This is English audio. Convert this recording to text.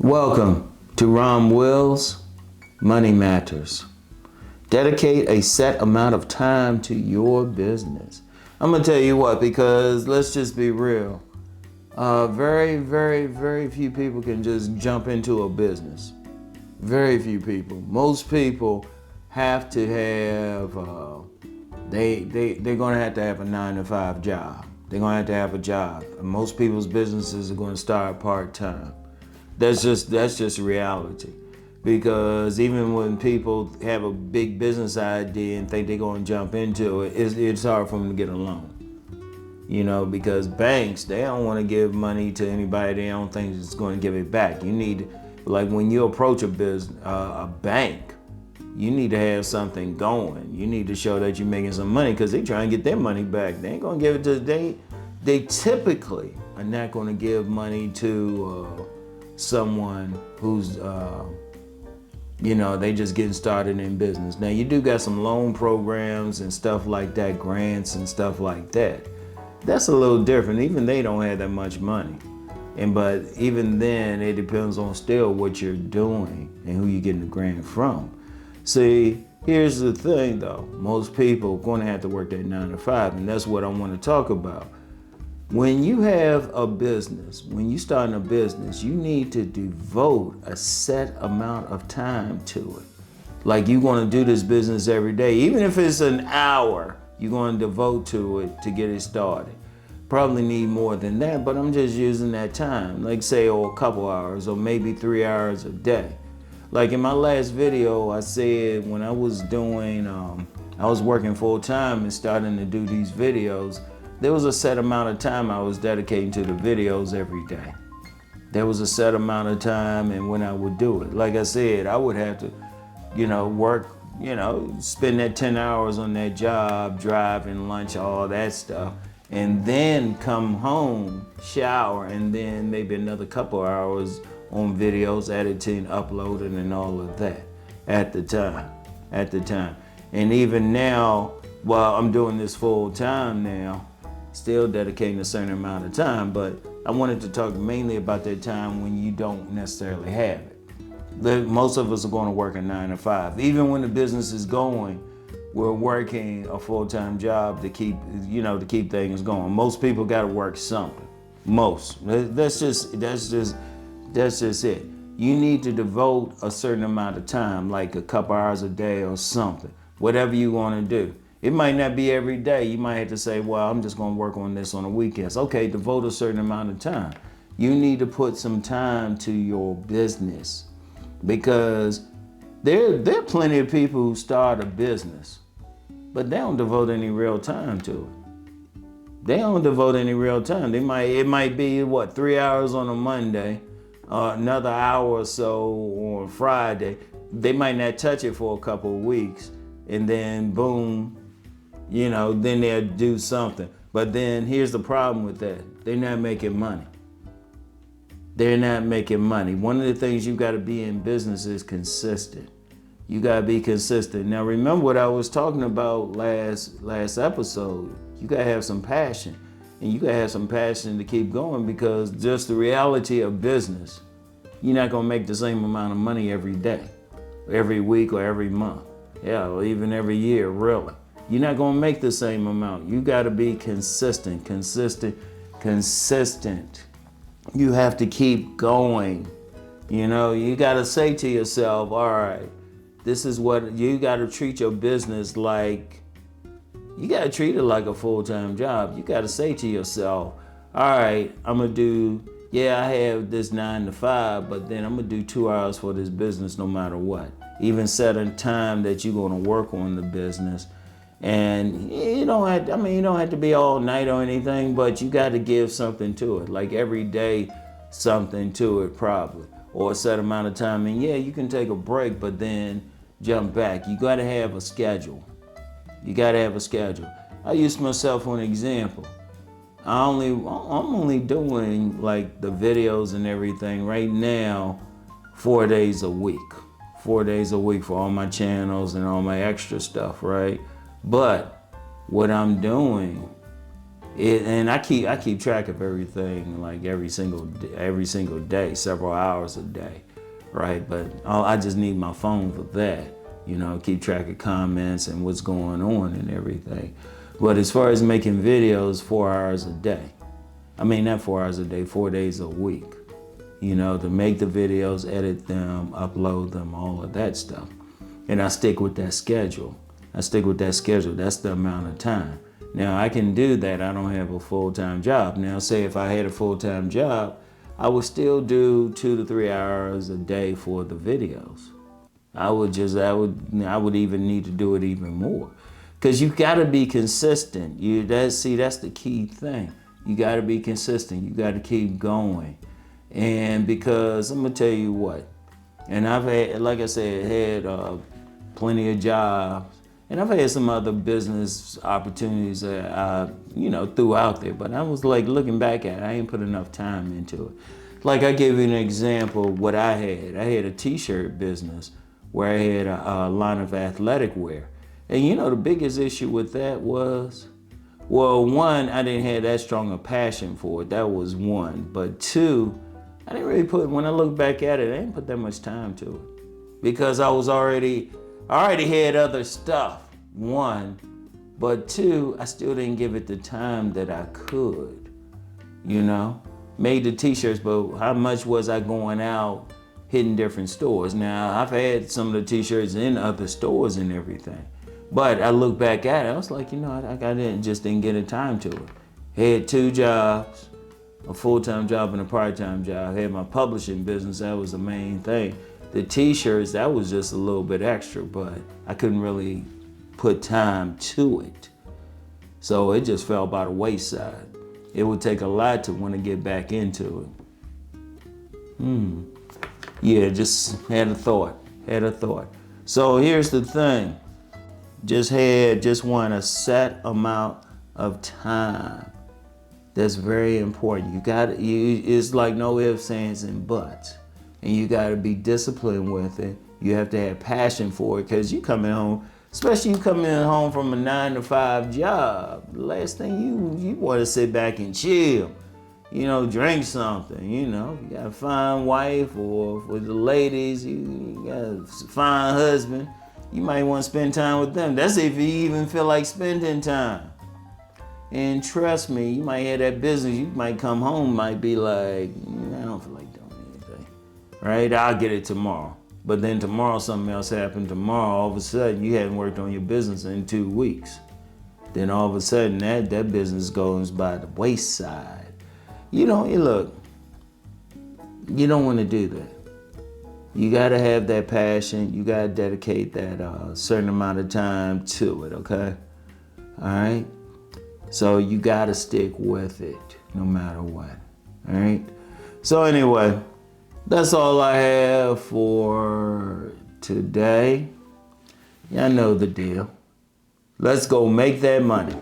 Welcome to Rom Wills, Money Matters. Dedicate a set amount of time to your business. I'm gonna tell you what, because let's just be real. Very few people can just jump into a business. Very few people. Most people have to have, they're gonna have to have a 9-to-5 job. They're gonna have to have a job. And most people's businesses are gonna start part-time. That's just reality. Because even when people have a big business idea and think they're gonna jump into it, it's hard for them to get a loan. You know, because banks, they don't wanna give money to anybody they don't think is gonna give it back. You need, like when you approach a bank, you need to have something going. You need to show that you're making some money because they try and get their money back. They ain't gonna give it to, they typically are not gonna give money to someone who's, they just getting started in business. Now you do got some loan programs and stuff like that, grants and stuff like that. That's a little different. Even they don't have that much money. But even then, it depends on still what you're doing and who you're getting the grant from. See, here's the thing though. Most people are going to have to work that 9-to-5, and that's what I want to talk about. When you have a business, when you start a business, you need to devote a set amount of time to it. Like you're going to do this business every day. Even if it's an hour, you're going to devote to it to get it started. Probably need more than that, but I'm just using that time. Like say, a couple hours or maybe 3 hours a day. Like in my last video, I said when I was doing, I was working full-time and starting to do these videos, there was a set amount of time I was dedicating to the videos every day. There was a set amount of time and when I would do it. Like I said, I would have to, work, spend that 10 hours on that job, driving, lunch, all that stuff. And then come home, shower, and then maybe another couple hours on videos, editing, uploading, and all of that at the time. And even now, while I'm doing this full time now, still dedicating a certain amount of time, but I wanted to talk mainly about that time when you don't necessarily have it. Most of us are going to work a 9-to-5. Even when the business is going, we're working a full-time job to keep things going. Most people got to work something. Most. That's just it. You need to devote a certain amount of time, like a couple hours a day or something. Whatever you want to do. It might not be every day. You might have to say, well, I'm just going to work on this on the weekends. Okay, devote a certain amount of time. You need to put some time to your business because there are plenty of people who start a business, but they don't devote any real time to it. They don't devote any real time. It might be 3 hours on a Monday, another hour or so on Friday. They might not touch it for a couple of weeks, and then boom, then they'll do something. But then here's the problem with that. They're not making money. They're not making money. One of the things you got to be in business is consistent. You got to be consistent. Now remember what I was talking about last episode. You got to have some passion. And you got to have some passion to keep going because just the reality of business, you're not going to make the same amount of money every day, every week, or every month. Yeah, or even every year, really. You're not gonna make the same amount. You gotta be consistent. You have to keep going. You gotta say to yourself, all right, this is what, you gotta treat your business like, you gotta treat it like a full-time job. You gotta say to yourself, all right, I'm gonna do, I have this 9-to-5, but then I'm gonna do 2 hours for this business no matter what. Even set a time that you're gonna work on the business. And you don't have to be all night or anything, but you got to give something to it. Like every day, something to it probably. Or a set amount of time. And you can take a break, but then jump back. You got to have a schedule. I use myself for an example. I'm only doing like the videos and everything right now 4 days a week. 4 days a week for all my channels and all my extra stuff, right? But what I'm doing And I keep track of everything, like every single day, several hours a day, right? But I just need my phone for that, keep track of comments and what's going on and everything. But as far as making videos, 4 hours a day. I mean, not 4 hours a day, 4 days a week. To make the videos, edit them, upload them, all of that stuff. And I stick with that schedule. That's the amount of time. Now, I can do that. I don't have a full-time job. Now, say if I had a full-time job, I would still do 2 to 3 hours a day for the videos. I would even need to do it even more. Because you gotta be consistent. That's the key thing. You gotta be consistent. You gotta keep going. And because I'm gonna tell you what, and I've had, like I said, plenty of jobs. And I've had some other business opportunities that I, threw out there. But I was like looking back at it, I ain't put enough time into it. Like I give you an example of what I had. I had a t-shirt business where I had a line of athletic wear. And the biggest issue with that was, well, one, I didn't have that strong a passion for it. That was one. But two, I didn't really when I look back at it, I didn't put that much time to it. Because I already had other stuff, one, but two, I still didn't give it the time that I could, Made the t-shirts, but how much was I going out hitting different stores? Now, I've had some of the t-shirts in other stores and everything, but I look back at it, I was like, I just didn't get a time to it. Had 2 jobs, a full-time job and a part-time job. I had my publishing business, that was the main thing. The t-shirts, that was just a little bit extra, but I couldn't really put time to it. So it just fell by the wayside. It would take a lot to want to get back into it. Yeah, just had a thought. So here's the thing. Just want a set amount of time. That's very important. It's like no ifs, ands, and buts. And you gotta be disciplined with it. You have to have passion for it, because you coming home, especially you coming home from a 9 to 5 job. The last thing you want to sit back and chill, drink something. You got a fine wife, or for the ladies, you got a fine husband. You might want to spend time with them. That's if you even feel like spending time. And trust me, you might have that business. You might come home, might be like, I don't feel like doing anything. Right? I'll get it tomorrow. But then tomorrow something else happened. Tomorrow, all of a sudden, you hadn't worked on your business in 2 weeks. Then all of a sudden, that business goes by the wayside. Look, you don't want to do that. You got to have that passion. You got to dedicate that certain amount of time to it, okay? All right? So you got to stick with it no matter what, all right? So anyway, that's all I have for today. Y'all know the deal. Let's go make that money.